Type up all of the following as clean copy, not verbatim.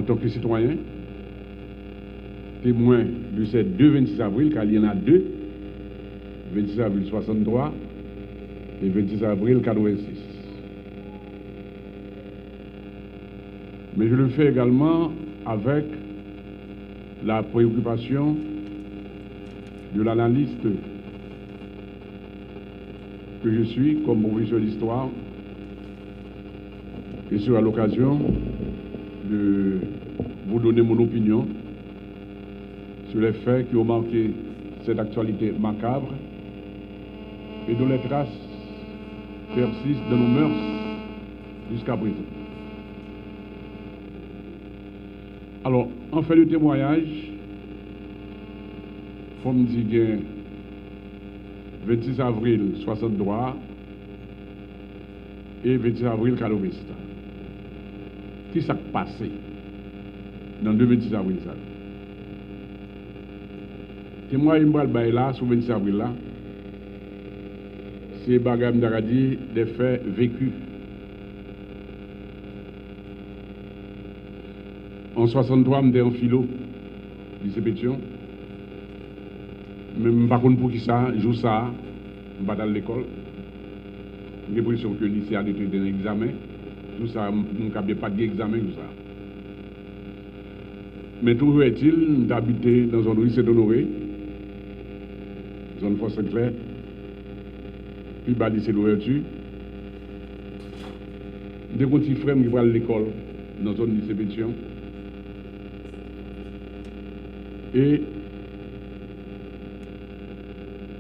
tant que citoyen, témoin de ces deux 26 avril, car il y en a deux, 26 avril 63 et 26 avril 86. Mais je le fais également avec la préoccupation de l'analyste que je suis comme professeur d'histoire, et sera l'occasion de vous donner mon opinion sur les faits qui ont marqué cette actualité macabre et dont les traces persistent dans nos mœurs jusqu'à présent. Alors, en fait de témoignage, il faut me dire que 26 avril 63 et 26 avril 86. Qui s'est passé dans le 26 avril ça? Témoignage là sur 26 avril là, c'est bagam d'Aradi des faits vécus. En 63, je suis en philo, lycée Pétion. Mais je ne sais pas pour qui ça, je joue ça, je ne suis pas dans l'école. J'ai l'impression que le lycée a été un examen. Tout ça, je n'ai pas d'examen, tout ça. Mais toujours est-il d'habiter dans un lycée d'Honoré, zone Force Claire, puis bas lycée d'ouverture. Des petits frères qui vont à l'école dans une zone lycée Pétion. Et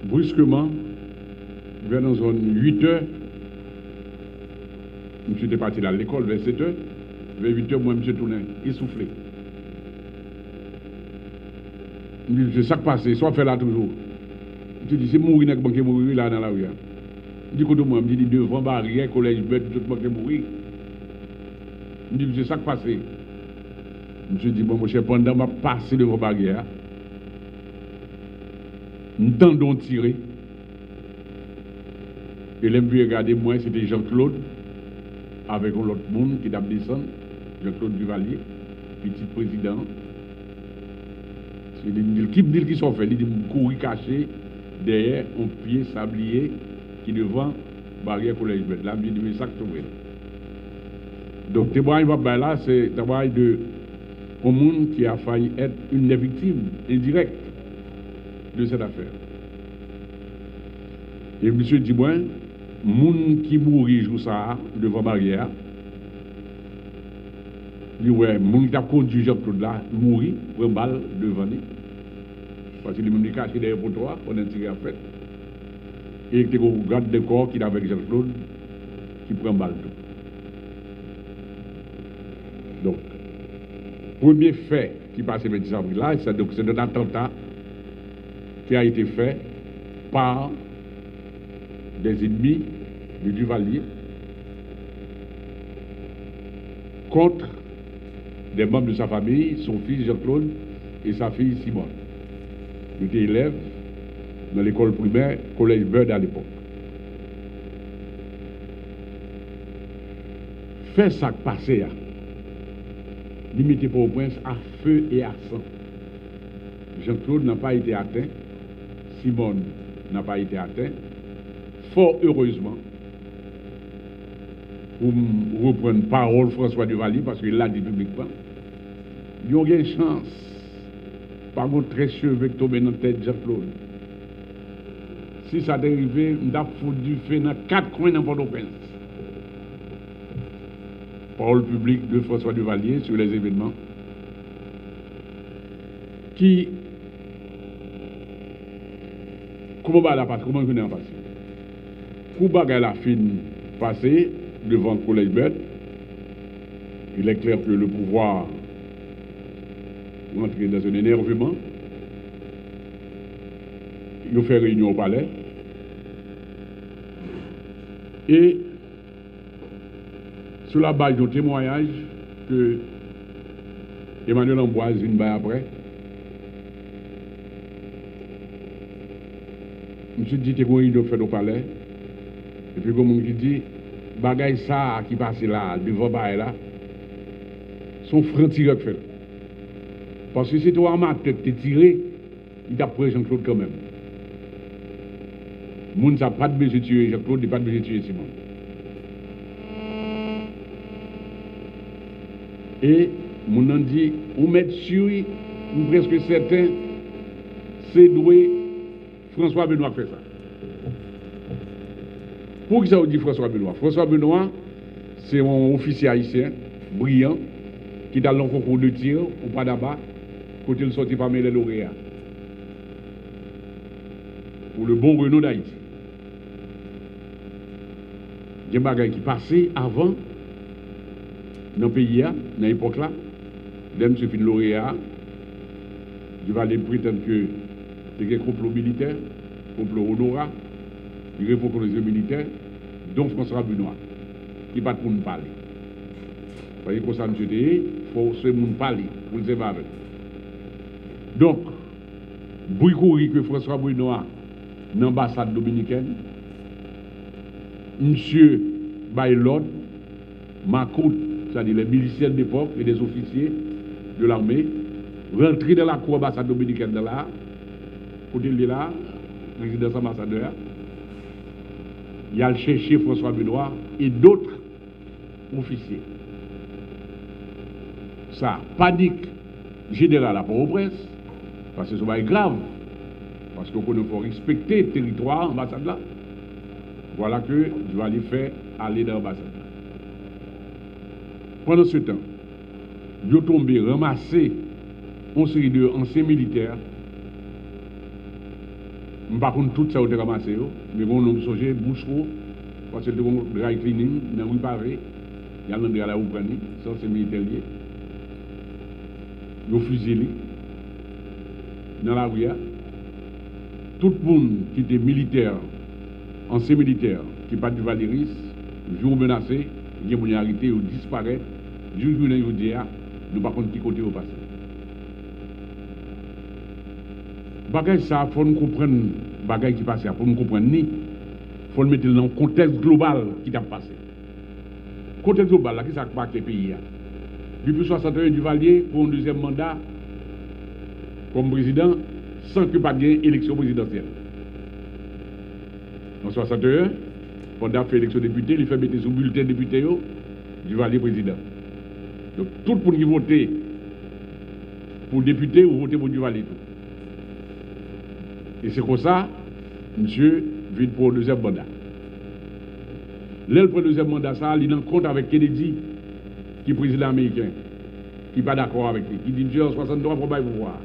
brusquement, vers dans zone 8 heures, je suis parti à l'école vers 7 heures, vers 8 heures, moi, je me suis tourné, essoufflé. Je me dis, c'est ça qui passe, soit fait là toujours. Je me dis, c'est mourir, n'est-ce pas mourir là dans la rue. Je dis, côté moi, je me dis, devant barrière, collège bête, tout le monde mourir. Je me dis, c'est ça qui passe. Je me suis dit, bon, mon cher, pendant ma passé devant barrière, nous tendons tirer. Et l'aime bien regarder, moi, c'était Jean-Claude, avec l'autre monde qui t'a descendu, Jean-Claude Duvalier, petit président. Il qui sont faits, il dit courir caché derrière un pied sablier qui devant barrière collège bête. Là, je dis, mais ça que tu veux. Donc, témoignage là, c'est témoignage de un monde qui a failli être une des victimes indirectes de cette affaire. Et monsieur dit, moi, monde qui mourit jour ça devant barrière, dit ouais, monde qui a conduit Jean-Claude là, mourit, prend balle devant lui. Parce qu'il est caché derrière pour toi, on a tiré à fait. Et il y a un garde de corps qui est avec Jean-Claude, qui prend balle tout. Donc, premier fait qui passe le 26 avril là, c'est un attentat qui a été fait par des ennemis de Duvalier contre des membres de sa famille, son fils Jean-Claude et sa fille Simone. Il était élève dans l'école primaire, collège Bird à l'époque. Fait ça passer, limité pour au prince à feu et à sang. Jean-Claude n'a pas été atteint, Simone n'a pas été atteint. Fort heureusement, pour reprendre parole François Duvalier, parce qu'il l'a dit publiquement, ils ont eu une chance, par contre très cheveux qui tombent dans la tête de Jean-Claude. Si ça dérivait, on a foutu du feu dans 4 coins dans Port-au-Prince. Parole publique de François Duvalier sur les événements qui. Comment va la passe? Comment je en passer? Pour bagarre la fin passée devant le collège bête, il est clair que le pouvoir rentre dans un énervement. Il fait réunion au palais. Et sur la base d'un témoignage que Emmanuel Ambroise une baille après, je me suis dit que réunion fait au palais. Et puis comme on dit, bagaille ça qui passe là, devant bail là, son franc-tireur fait. Parce que si tu as amateur qui t'es tiré, il t'a pris Jean-Claude quand même. Moun n'a pas de besoin de tuer Jean-Claude, il n'a pas de besoin de tuer Simon. Et mon a dit, on met sur, ou presque certain, c'est doué François Benoît fait ça. Pour qui ça vous dit François Benoît? François Benoît, c'est un officier haïtien, brillant, qui est dans le concours de tir, au pas d'abord, quand il sortit parmi les lauréats. Pour le bon renom d'Haïti. Il y a des bagages qui passaient avant, dans le pays, dans l'époque là, même si c'est lauréat, je vais aller prétendre que c'est un complot militaire, complot honorat, il répond contre les militaires, donc François Benoît, qui ne pas pour nous parler. Vous voyez comment ça nous dit, il faut se nous parler, pour le savoir. Donc, bruit couru que François Benoît, dans l'ambassade dominicaine, monsieur Baylord, Macoute, c'est-à-dire les miliciens d'époque et des officiers de l'armée, rentrés dans la cour ambassade dominicaine de là, côté de là, résidence ambassadeur, il a cherché François Benoît et d'autres officiers. Ça, panique générale à Port-au-Prince, parce que ça va être grave, parce qu'on faut respecter le territoire, l'ambassade là. Voilà que je vais aller faire aller dans l'ambassade. Pendant ce temps, ils ont tombé, ramassé une série d'anciens militaires. Par contre, tout ça a été ramassé, mais on a changé boucheron, parce que c'est un dry cleaning, dans la rue Pavé, il y a l'endroit à la Oubrani, ça c'est militaire lié. Ils ont fusillé dans la rue. Tout le monde qui était militaire, ancien militaire, qui n'est pas du Valéris, jour menacé, qui est arrêté ou disparaît, juste une journée, nous par contre qui côté au passé. Bagay ça, il faut nous comprendre bagay qui passe, il faut nous comprendre ni, il faut le mettre dans le contexte global qui a passé. Le contexte global, là, qui ça passe les pays. Depuis 61 Duvalier pour un deuxième mandat comme président, sans que pas de élection présidentielle. En 61, pendant fait élection député, il fait mettre sous bulletin député, Duvalier président. Donc tout le monde qui vote pour député ou voter pour Duvalier. Et c'est comme ça, monsieur vient pour le deuxième mandat. Là, pour le deuxième mandat, ça, il est en compte avec Kennedy, qui est président américain, qui n'est pas d'accord avec lui, qui dit monsieur en 63 pour vous voir.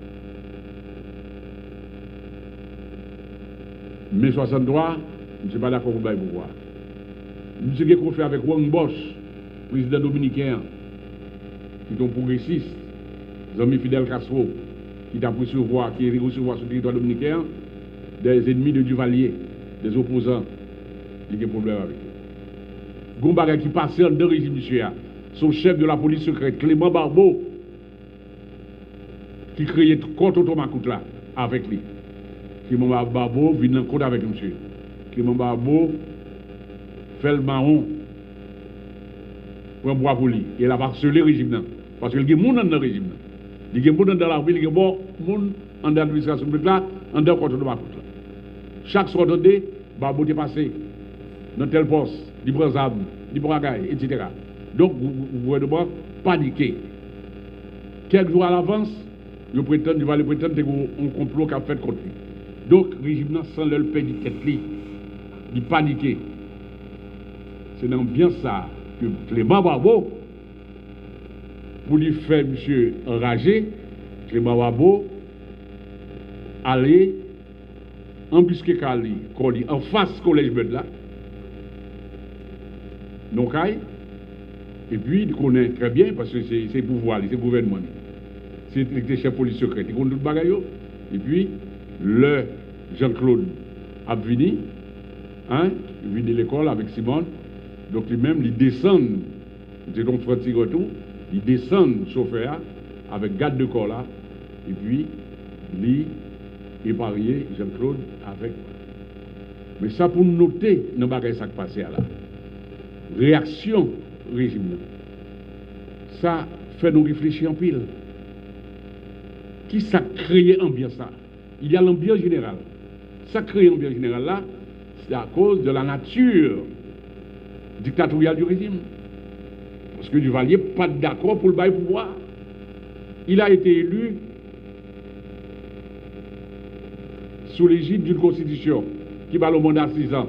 Mais 63, je ne suis pas d'accord pour vous voir. Monsieur qui a fait avec Wang Bosch, président dominicain, qui est un progressiste, Zami Fidel Castro, qui a recevoir, qui est recevoir sur le territoire dominicain, des ennemis de Duvalier, des opposants, il y a des problèmes avec eux. Gombaga qui passait en deux régimes, monsieur, son chef de la police secrète, Clément Barbeau, qui créait contre Thomas Koutla avec lui. Clément Barbeau vient en compte avec monsieur. Clément Barbeau fait le marron pour un bois pour lui. Et il a harcelé le régime. Parce qu'il y a des gens dans le régime. Il y a des gens dans la ville, il y a des gens dans l'administration publique là, en dehors contre Thomas Koutla. Chaque soir de Barbeau est passé dans tel poste, il prend armes, il prend gars, etc. Donc, vous pouvez devoir paniquer. Quelques jours à l'avance, il va le prétendre que un complot qu'a fait contre lui. Donc, le régime sans leur paix de tête, il paniquer. C'est dans bien ça que Clément Barbeau, pour lui faire monsieur enragé, Clément Barbeau allait embusquer Kali en face collège Bed là, donc et puis il connaît très bien parce que c'est pouvoir, c'est gouvernement, c'est le chef police secret, il connaît tout le bagaille, et puis le Jean-Claude a venu, il vient de l'école avec Simone, donc lui-même il descend, c'est donc Francis Retour, il descend chauffeur avec garde de corps là, et puis lui et parier Jean-Claude avec. Mais ça pour noter dans le bagage ça qui passe là. Réaction régime. Ça fait nous réfléchir en pile. Qui ça créé l'ambiance là? Il y a l'ambiance générale. Ça crée l'ambiance générale là, c'est à cause de la nature dictatoriale du régime. Parce que Duvalier n'est pas d'accord pour le bail pouvoir. Il a été élu sous l'égide d'une constitution qui va le mandat 6 ans,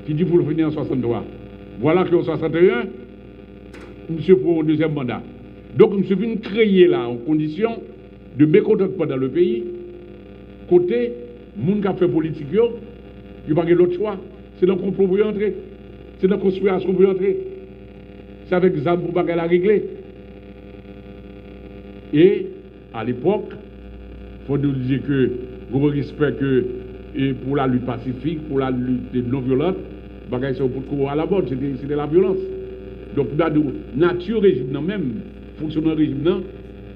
qui dit pour le finir en 63. Voilà qu'en 61, monsieur pour un deuxième mandat. Donc, monsieur vient créer là, en condition de mécontentement dans le pays, côté, moun qui a fait politique, il n'y a pas l'autre choix. C'est dans le complot pour y entrer. C'est dans la conspiration pour y entrer. C'est avec les armes pour la régler. Et, à l'époque, il faut nous dire que, vous respect que, et pour la lutte pacifique, pour la lutte non violente, c'est pour courir à la mode, c'était la violence. Donc, la nature régime même, fonctionnement régime,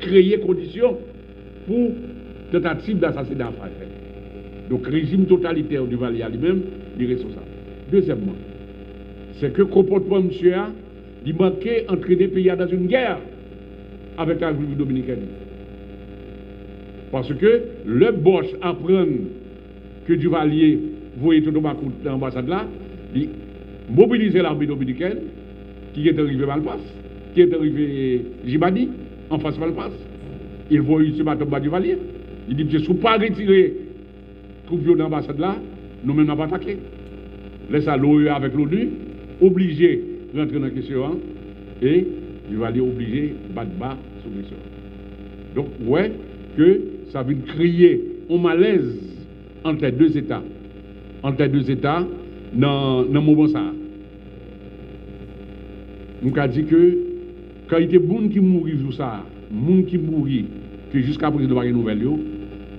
créer conditions pour tentative d'assassinat français. Donc, régime totalitaire du Duvalier lui-même, il est responsable. Deuxièmement, c'est que le comportement de monsieur a, il manquait d'entraîner le pays dans une guerre avec la République dominicaine. Parce que le Bosch apprend que Duvalier voyait tout dans l'ambassade là, il mobilisait l'armée dominicaine, qui est arrivé Malpasse, qui est arrivé Jibadi, en face Malpasse. Il voit ce matin Duvalier. Il dit, je ne suis pas retiré troupe dans l'ambassade là, nous-mêmes n'avons pas attaqué. Laisse à l'OE avec l'ONU, obligé de rentrer dans la question, et Duvalier obligé de battre bas sur la question. Donc, ouais, que ça vient créer un malaise entre les deux États. Entre les deux États, dans le moment ça. Nous avons dit que quand il y a des gens qui mourent sur ça, des gens qui mourent, que jusqu'à présent, nous avons une nouvelle,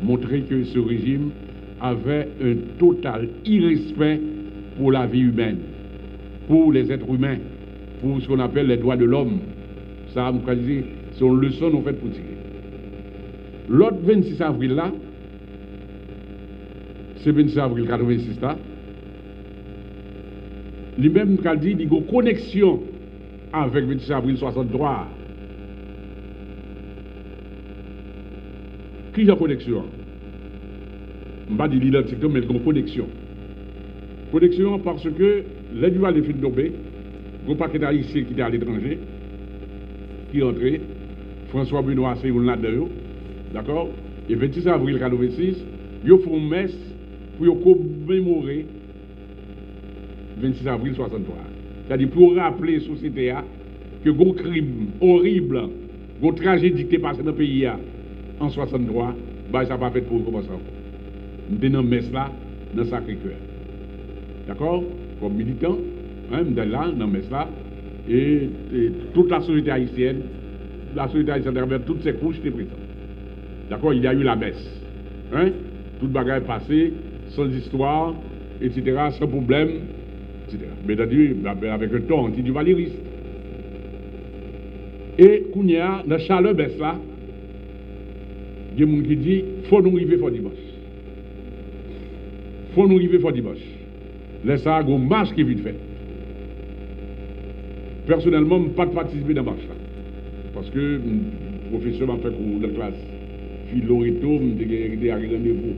montrer que ce régime avait un total irrespect pour la vie humaine, pour les êtres humains, pour ce qu'on appelle les droits de l'homme. Ça, nous avons dit, c'est une leçon nous fait pour tirer. L'autre 26 avril là, c'est 26 avril 86 là, lui-même nous a dit, il y a une connexion avec 26 avril 63. Qui a connexion? Je ne vais pas dire l'identité, mais il y a une connexion. Connexion parce que les Duvalier fin tombé, il y a un paquet d'Haïtiens qui étaient à l'étranger, qui est entré, François Benoît, c'est un là-dedans, d'accord? Et 26 avril 86, ils font une messe pour commémorer 26 avril 63. C'est-à-dire pour rappeler la société que un crime horrible, une tragédie qui est passée dans le pays en 63, bah, ça n'a pas fait pour commencer encore. Nous sommes dans la messe là, dans le Sacré-Cœur. D'accord? Comme militant, hein, nous sommes là, dans la messe là, et toute la société haïtienne avec toutes ses couches étaient présentes. D'accord? Il y a eu la messe. Hein? Tout le bagage est passé, sans histoire, etc., sans problème, etc. Mais avec un ton anti-duvalieriste. Et Kounia, dans chaleur baisse là, il y a des gens qui disent faut nous arriver fort dimanche. Faut nous arriver fort dimanche. Laisse ça, une marche qui est vite faite. Personnellement, je n'ai pas participé dans la marche là. Parce que le professeur m'a fait cours de classe. Philo et tout, j'ai un rendez-vous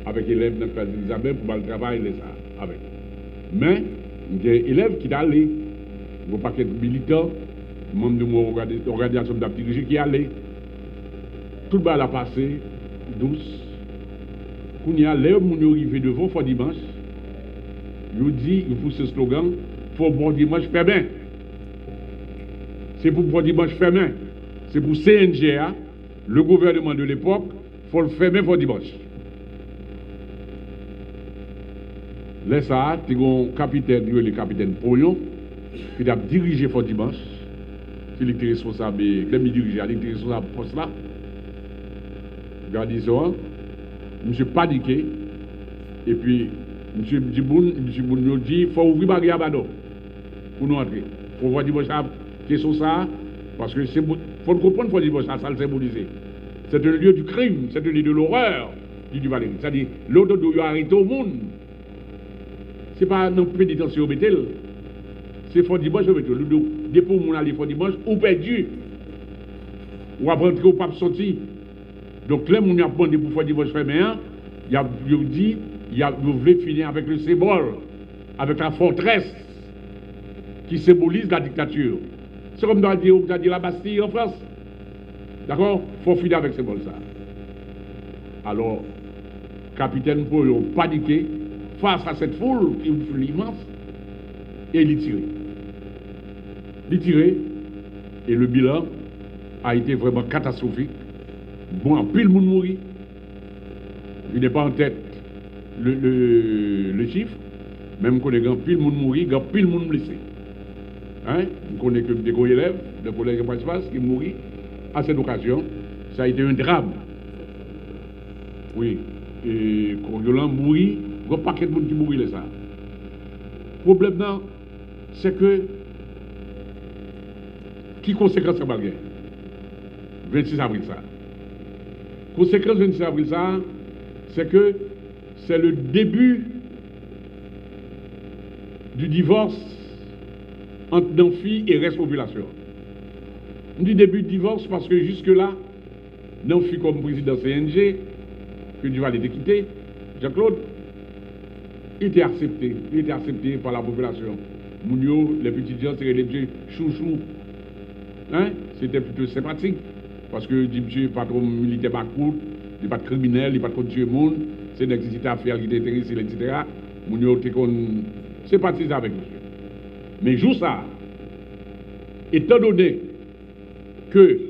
avec les élèves de la classe d'Elisabeth pour le travail avec. Mais, j'ai des élèves qui sont allés. Il ne faut pas être militant, membre de mon organisation d'activité qui est allé. Tout le monde a passé, douce. Quand il y a l'air où on arrive devant, il faut dimanche. Il dit, il pousse ce slogan, il faut bon dimanche faire bien. C'est pour bon dimanche faire bien. C'est pour CNGA, le gouvernement de l'époque, il faut le faire bien pour dimanche. Là, ça, tu as un capitaine, le capitaine Poyon, qui a dirigé pour dimanche. C'est lui qui est responsable, il dirige, il est responsable pour cela. Regardez ça, monsieur paniqué, et puis monsieur Djiboun nous dit il faut ouvrir barrière Bado pour nous entrer. Il faut voir dimanche question ça, parce que il faut comprendre faut dimanche ça le symboliser. C'est un lieu du crime, c'est un lieu de l'horreur du Duvalier. C'est-à-dire, l'autre doit arrêter au monde. Ce n'est pas une pénitentiaire au métal. C'est faut dimanche au métal. dépôt mon aller pour dimanche, ou perdu. Ou après rentrer ou pas sortir. Donc là, mon a demandé pour faire dimanche fermé, il a dit, vous voulez finir avec le symbole, avec la forteresse qui symbolise la dictature. C'est comme on dit la Bastille en France. D'accord? Il faut finir avec ce symbole ça. Alors, capitaine Paul a paniqué face à cette foule, une foule immense, et il tirait. Il tirait, et le bilan a été vraiment catastrophique. Bon, pile le monde mourit. Il n'est pas en tête le chiffre, même qu'on est grand pile le monde mourit, grand pile le monde blessé. Hein? On connaît que des élèves de collège de Passe qui mourit à cette occasion. Ça a été un drame. Oui. Et Coriolan mourit, il y a un paquet de monde qui mourit, ça. Le problème, c'est que qui conséquence ça va gagner 26 avril ça. Conséquence 26 avril ça, c'est que c'est le début du divorce entre Nanfi et reste population. On dit début du divorce parce que jusque-là, Nanfi comme président CNG, que Duval était quitté, Jean-Claude, il était accepté par la population. Mounio, les petits gens, c'est les petits chouchou. Hein? C'était plutôt sympathique. Parce que monsieur pas trop militaire par court, il n'est pas criminel, il n'est pas trop tuer le monde, c'est une activité à faire qui était intéressée, etc. Mounio était sympathisé avec monsieur. Mais jour ça, étant donné que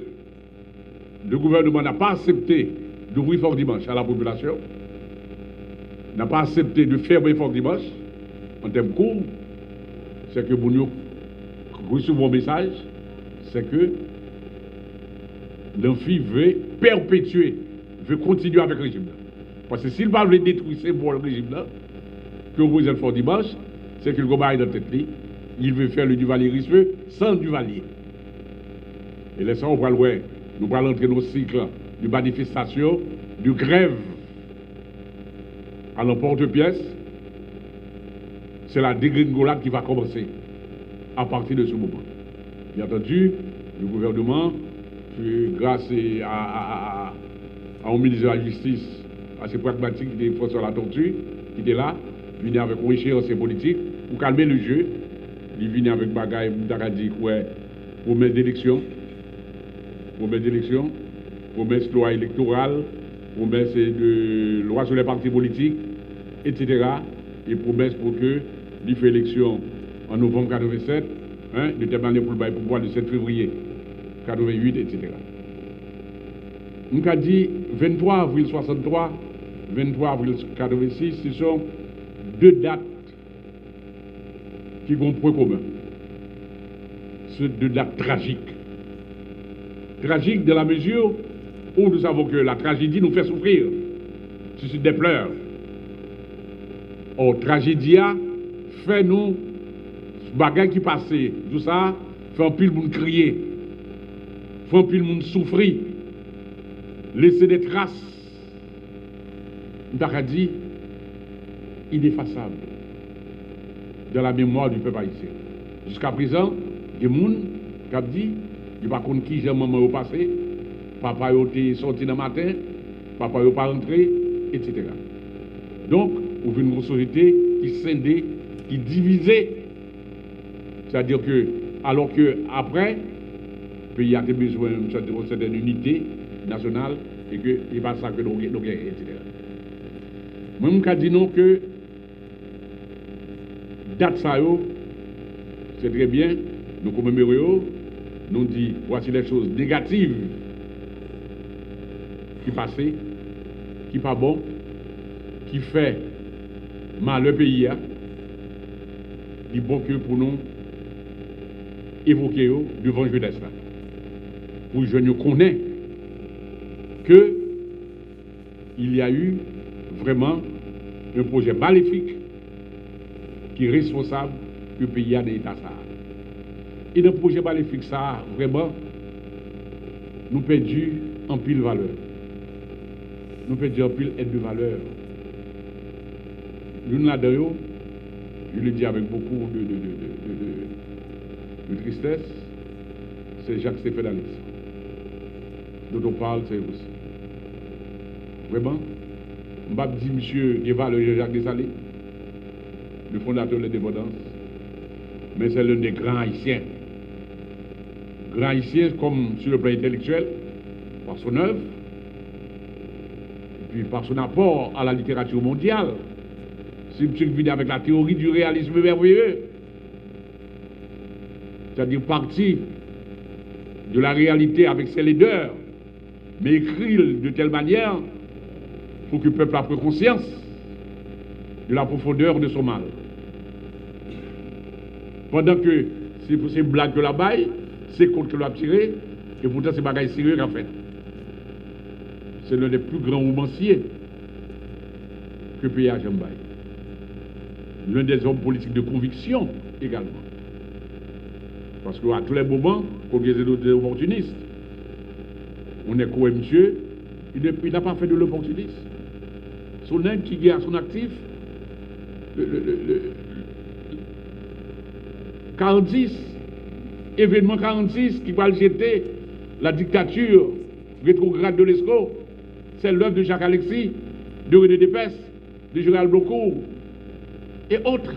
le gouvernement n'a pas accepté d'ouvrir Fort Dimanche à la population, n'a pas accepté de fermer Fort Dimanche, en termes courts, c'est que Mounio reçoit mon message, c'est que l'enfant veut perpétuer, veut continuer avec le régime. Parce que s'il va détruire ce bon régime là, que vous êtes Fort Dimanche, c'est qu'il va dans tête li, il veut faire le Duvalier-Risfeu sans Duvalier. Et laissons on va loin, nous allons entrer dans le cycle de manifestation, de grève à l'emporte-pièce. C'est la dégringolade qui va commencer à partir de ce moment. Bien entendu, le gouvernement, grâce au ministre de la Justice, assez pragmatique, qui était François Latortue, qui était là, venait avec une échéance politique pour calmer le jeu. Il venait avec bagaille, promesse d'élection, promesse de loi électorale, promesse de loi sur les partis politiques, etc. Et promesse pour que il fait élection en novembre 87, déterminé pour le pouvoir le 7 février 88, etc. On a dit 23 avril 63, 23 avril 86, ce sont deux dates qui ont un point commun. Ce deux dates tragiques. Tragiques dans la mesure où nous savons que la tragédie nous fait souffrir. Suscite des pleurs. Or, tragédie fait nous, bagaille qui passait, tout ça, fait un pile monde crier, fait un pile monde souffrir, laisser des traces. Nous avons dit, ineffaçable dans la mémoire du peuple haïtien. Jusqu'à présent, il y a des gens qui ont dit, il n'y a pas qui j'ai maman au passé, papa est sorti dans le matin, papa n'est pas rentré, etc. Donc, on veut une société qui scindée, qui divisée. C'est-à-dire que, alors que après, le pays a besoin d'une certaine unité nationale et que il va ça que nous gagnons, etc. Moi, je dis non que date ça, c'est très bien, nous commémorons, nous disons voici les choses négatives qui passaient, qui pas bon, qui fait mal le pays, il est bon que pour nous évoquer devant jeunesse là. Pour je ne connais que il y a eu vraiment un projet maléfique qui est responsable que le pays a des états ça. Et dans le projet maléfique ça, vraiment, nous perdu en pile valeur. Nous perdu en pile aide de valeur. L'une là-dedans, je le dis avec beaucoup de tristesse, c'est Jacques-Stéphane Alexis. Dont on parle, c'est aussi. Vraiment, je ne dis monsieur Guéval Jacques Desalé, le fondateur de l'indépendance, mais c'est l'un des grands haïtiens. Grand haïtien comme sur le plan intellectuel, par son œuvre, et puis par son apport à la littérature mondiale. C'est monsieur qui vient avec la théorie du réalisme merveilleux. C'est-à-dire partie de la réalité avec ses laideurs, mais écrit de telle manière pour que le peuple ait conscience de la profondeur de son mal. Pendant que c'est pour ces blagues que la baille, c'est contre que l'a tiré, et pourtant c'est bagaille sérieux qu'a fait. C'est l'un des plus grands romanciers que le pays a jamais baillé. L'un des hommes politiques de conviction également. Parce qu'à tous les moments, qu'on disait des opportunistes, on est quoi, monsieur, il n'a pas fait de l'opportunisme. Son aide qui garde son actif, 46, événement 46 qui va le jeter, la dictature rétrograde de l'ESCO, c'est l'œuvre de Jacques Alexis, de René Dépès, de Gérald Blocourt et autres.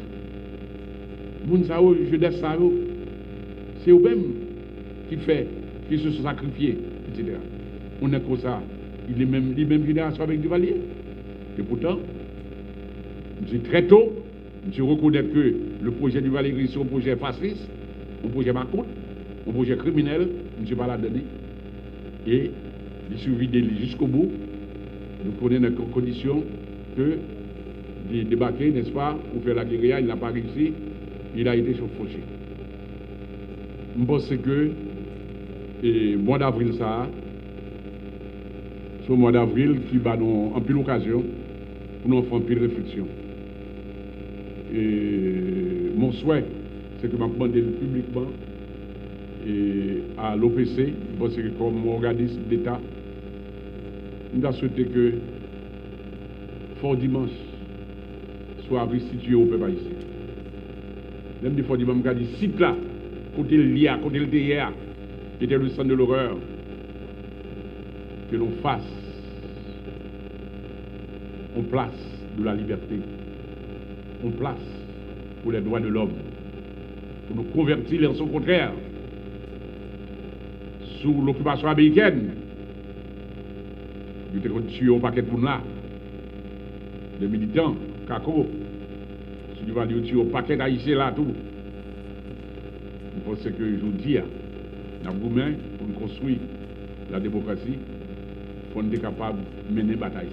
Mounsao, jeunesse Sao, c'est eux-mêmes qui se sont sacrifiés, etc. On est comme ça, il est même génération avec Duvalier. Et pourtant, très tôt, je reconnais que le projet Duvalier, c'est un projet fasciste, un projet Macron, un projet criminel, je ne suis pas là donné. Et il suffit d'aller jusqu'au bout. Nous prenons dans condition que de débarquer, n'est-ce pas, pour faire la guérilla, il n'a pas réussi, il a été chauffé. Je pense que le mois d'avril, ça, c'est le mois d'avril qui va nous en pile occasion pour nous faire en pile réflexion. Et mon souhait, c'est que je demande publiquement et à l'OPC, parce que comme organisme d'État, nous avons souhaité que Fort Dimanche soit restitué au peuple haïtien. Même des Fort Dimanche, je dit site là, côté le LIA, côté le TIA, qui était le centre de l'horreur, que l'on fasse en place de la liberté, en place pour les droits de l'homme, pour nous convertir en son contraire sous l'occupation américaine. Nous avons tué un paquet de monde là, des militants, Kako, si nous allons tuer un paquet d'haïtiens là, tout. Je pense que je dis, nous avons pour nous construire la démocratie, il faut être capable de mener la bataille.